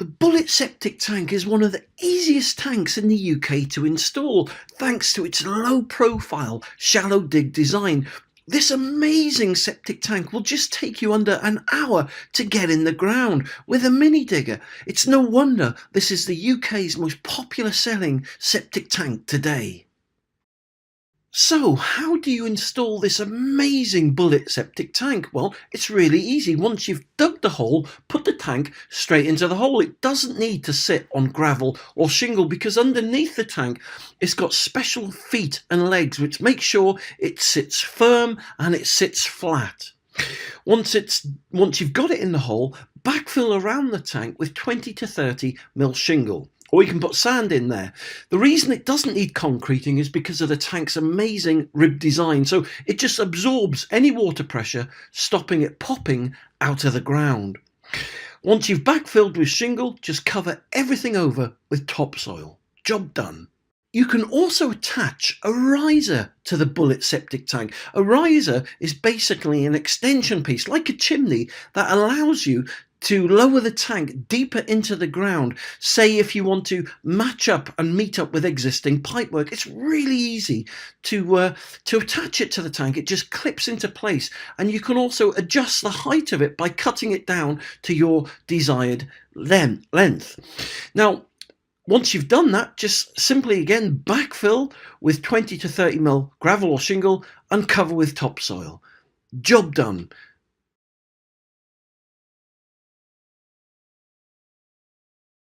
The Bullet septic tank is one of the easiest tanks in the UK to install, thanks to its low profile, shallow dig design. This amazing septic tank will just take you under an hour to get in the ground with a mini digger. It's no wonder this is the UK's most popular selling septic tank today. So, how do you install this amazing Bullet septic tank? Well, it's really easy. Once you've dug the hole, put the tank straight into the hole. It doesn't need to sit on gravel or shingle because underneath the tank, it's got special feet and legs which make sure it sits firm and it sits flat. Once you've got it in the hole, backfill around the tank with 20 to 30 mil shingle. Or you can put sand in there. The reason it doesn't need concreting is because of the tank's amazing rib design. So it just absorbs any water pressure, stopping it popping out of the ground. Once you've backfilled with shingle, just cover everything over with topsoil. Job done. You can also attach a riser to the Bullet septic tank. A riser is basically an extension piece, like a chimney, that allows you to lower the tank deeper into the ground. Say if you want to match up and meet up with existing pipework, it's really easy to attach it to the tank. It just clips into place, and you can also adjust the height of it by cutting it down to your desired length. Now, once you've done that, just simply again backfill with 20 to 30 mil gravel or shingle and cover with topsoil. Job done.